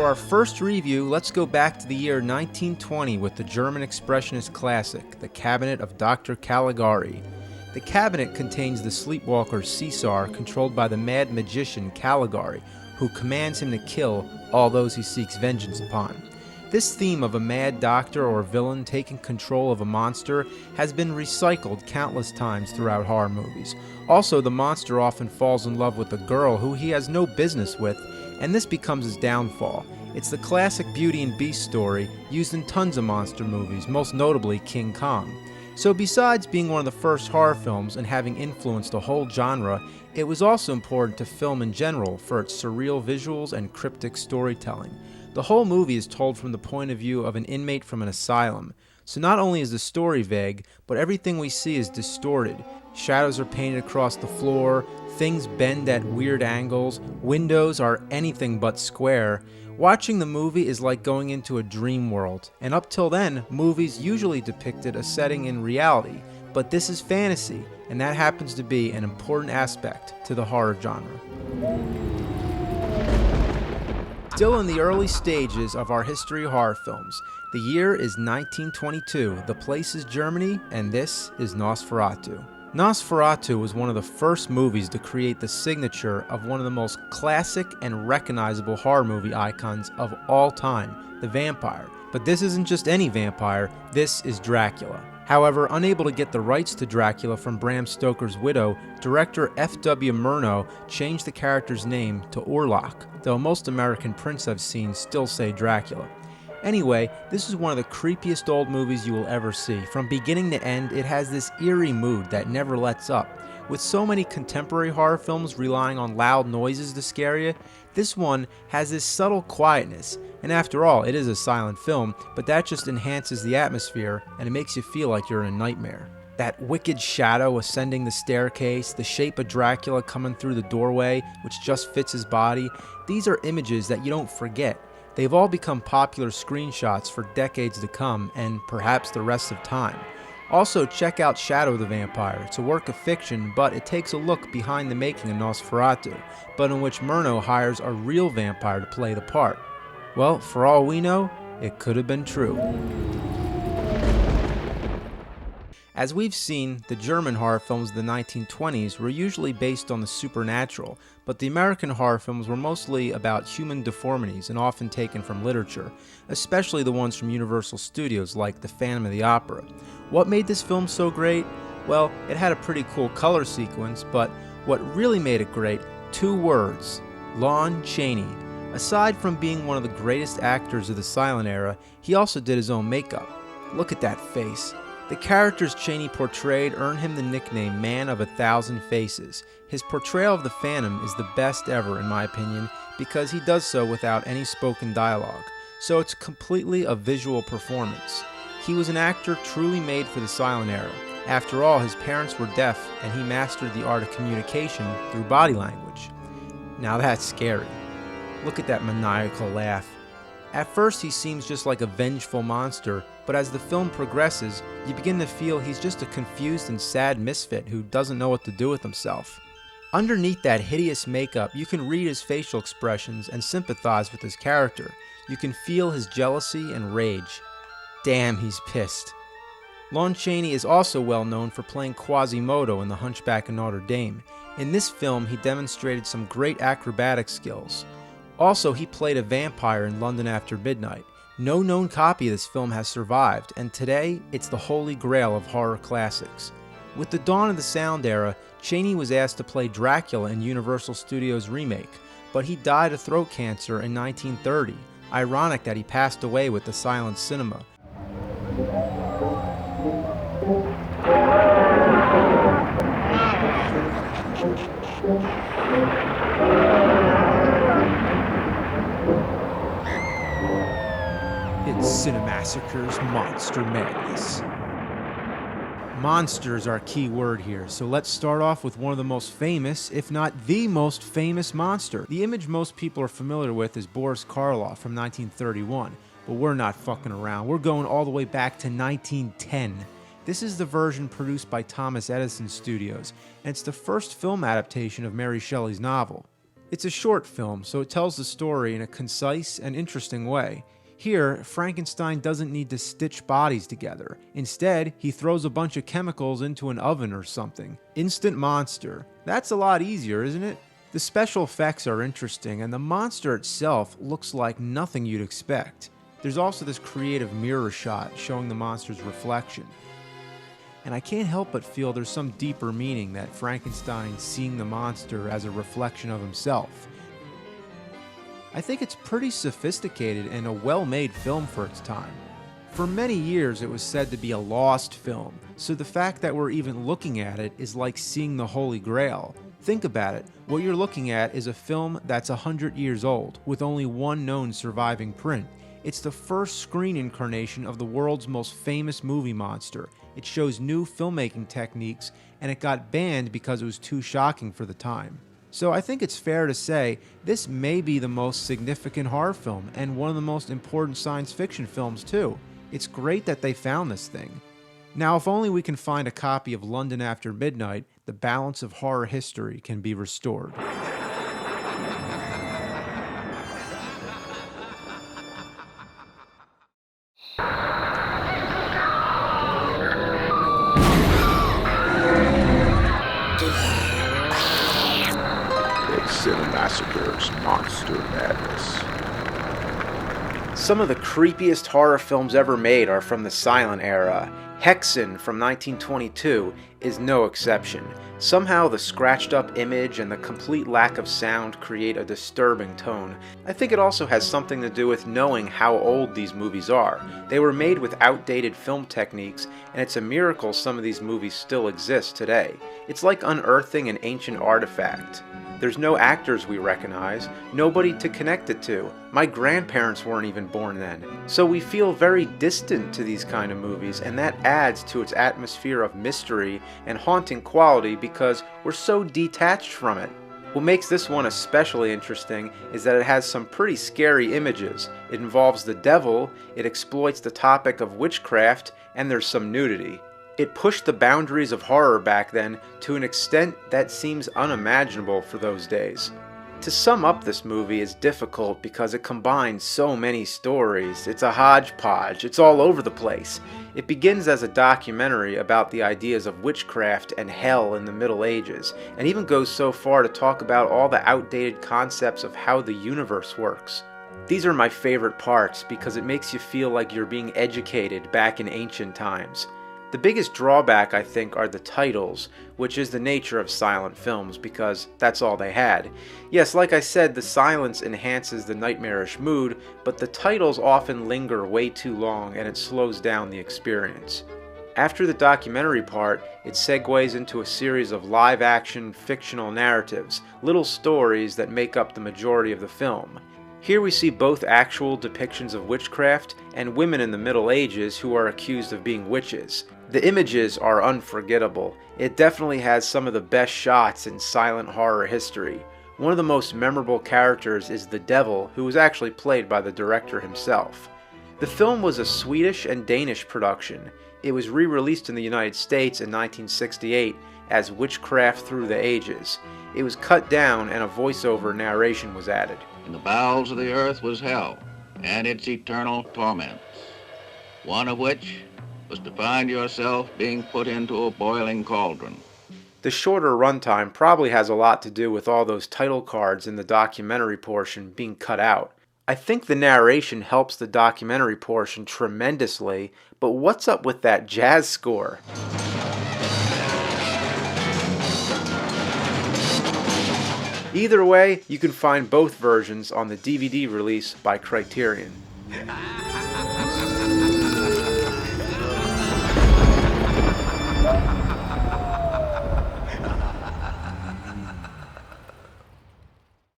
For our first review, let's go back to the year 1920 with the German expressionist classic, The Cabinet of Dr. Calgari. The cabinet contains the sleepwalker Caesar, controlled by the mad magician Calgari, who commands him to kill all those he seeks vengeance upon. This theme of a mad doctor or villain taking control of a monster has been recycled countless times throughout horror movies. Also, the monster often falls in love with a girl who he has no business with, and this becomes his downfall. It's the classic Beauty and Beast story used in tons of monster movies, most notably King Kong. So besides being one of the first horror films and having influenced a whole genre, it was also important to film in general for its surreal visuals and cryptic storytelling. The whole movie is told from the point of view of an inmate from an asylum. So not only is the story vague, but everything we see is distorted. Shadows are painted across the floor, things bend at weird angles, windows are anything but square. Watching the movie is like going into a dream world, and up till then, movies usually depicted a setting in reality, but this is fantasy, and that happens to be an important aspect to the horror genre. Still in the early stages of our history of horror films, the year is 1922, the place is Germany, and this is Nosferatu. Nosferatu was one of the first movies to create the signature of one of the most classic and recognizable horror movie icons of all time, the vampire. But this isn't just any vampire, this is Dracula. However, unable to get the rights to Dracula from Bram Stoker's widow, director F.W. Murnau changed the character's name to Orlok, though most American prints I've seen still say Dracula. Anyway, this is one of the creepiest old movies you will ever see. From beginning to end, it has this eerie mood that never lets up. With so many contemporary horror films relying on loud noises to scare you, this one has this subtle quietness. And after all, it is a silent film, but that just enhances the atmosphere and it makes you feel like you're in a nightmare. That wicked shadow ascending the staircase, the shape of Dracula coming through the doorway, which just fits his body, these are images that you don't forget. They've all become popular screenshots for decades to come, and perhaps the rest of time. Also, check out Shadow the Vampire. It's a work of fiction, but it takes a look behind the making of Nosferatu, but in which Murnau hires a real vampire to play the part. Well, for all we know, it could have been true. As we've seen, the German horror films of the 1920s were usually based on the supernatural, but the American horror films were mostly about human deformities and often taken from literature, especially the ones from Universal Studios like The Phantom of the Opera. What made this film so great? Well, it had a pretty cool color sequence, but what really made it great, 2 words: Lon Chaney. Aside from being one of the greatest actors of the silent era, he also did his own makeup. Look at that face. The characters Chaney portrayed earned him the nickname Man of 1,000 Faces. His portrayal of the Phantom is the best ever in my opinion because he does so without any spoken dialogue, so it's completely a visual performance. He was an actor truly made for the silent era. After all, his parents were deaf and he mastered the art of communication through body language. Now that's scary. Look at that maniacal laugh. At first he seems just like a vengeful monster, but as the film progresses, you begin to feel he's just a confused and sad misfit who doesn't know what to do with himself. Underneath that hideous makeup, you can read his facial expressions and sympathize with his character. You can feel his jealousy and rage. Damn, he's pissed. Lon Chaney is also well known for playing Quasimodo in The Hunchback of Notre Dame. In this film, he demonstrated some great acrobatic skills. Also, he played a vampire in London After Midnight. No known copy of this film has survived, and today, it's the holy grail of horror classics. With the dawn of the sound era, Chaney was asked to play Dracula in Universal Studios' remake, but he died of throat cancer in 1930. Ironic that he passed away with the silent cinema. It's Cinemassacre's Monster Madness. Monsters are a key word here, so let's start off with one of the most famous, if not the most famous monster. The image most people are familiar with is Boris Karloff from 1931, but we're not fucking around. We're going all the way back to 1910. This is the version produced by Thomas Edison Studios, and it's the first film adaptation of Mary Shelley's novel. It's a short film, so it tells the story in a concise and interesting way. Here, Frankenstein doesn't need to stitch bodies together. Instead, he throws a bunch of chemicals into an oven or something. Instant monster. That's a lot easier, isn't it? The special effects are interesting, and the monster itself looks like nothing you'd expect. There's also this creative mirror shot showing the monster's reflection. And I can't help but feel there's some deeper meaning that Frankenstein's seeing the monster as a reflection of himself. I think it's pretty sophisticated and a well-made film for its time. For many years it was said to be a lost film, so the fact that we're even looking at it is like seeing the Holy Grail. Think about it, what you're looking at is a film that's 100 years old, with only one known surviving print. It's the first screen incarnation of the world's most famous movie monster. It shows new filmmaking techniques, and it got banned because it was too shocking for the time. So I think it's fair to say this may be the most significant horror film, and one of the most important science fiction films too. It's great that they found this thing. Now, if only we can find a copy of London After Midnight, the balance of horror history can be restored. Hexen Massacre's Monster Madness. Some of the creepiest horror films ever made are from the silent era. Hexen from 1922 is no exception. Somehow the scratched up image and the complete lack of sound create a disturbing tone. I think it also has something to do with knowing how old these movies are. They were made with outdated film techniques, and it's a miracle some of these movies still exist today. It's like unearthing an ancient artifact. There's no actors we recognize, nobody to connect it to. My grandparents weren't even born then. So we feel very distant to these kind of movies, and that adds to its atmosphere of mystery and haunting quality because we're so detached from it. What makes this one especially interesting is that it has some pretty scary images. It involves the devil, it exploits the topic of witchcraft, and there's some nudity. It pushed the boundaries of horror back then to an extent that seems unimaginable for those days. To sum up this movie is difficult because it combines so many stories. It's a hodgepodge, it's all over the place. It begins as a documentary about the ideas of witchcraft and hell in the Middle Ages, and even goes so far to talk about all the outdated concepts of how the universe works. These are my favorite parts because it makes you feel like you're being educated back in ancient times. The biggest drawback, I think, are the titles, which is the nature of silent films because that's all they had. Yes, like I said, the silence enhances the nightmarish mood, but the titles often linger way too long and it slows down the experience. After the documentary part, it segues into a series of live-action, fictional narratives, little stories that make up the majority of the film. Here we see both actual depictions of witchcraft and women in the Middle Ages who are accused of being witches. The images are unforgettable. It definitely has some of the best shots in silent horror history. One of the most memorable characters is the devil, who was actually played by the director himself. The film was a Swedish and Danish production. It was re-released in the United States in 1968 as Witchcraft Through the Ages. It was cut down and a voiceover narration was added. In the bowels of the earth was hell, and its eternal torments, one of which was to find yourself being put into a boiling cauldron. The shorter runtime probably has a lot to do with all those title cards in the documentary portion being cut out. I think the narration helps the documentary portion tremendously, but what's up with that jazz score? Either way, you can find both versions on the DVD release by Criterion.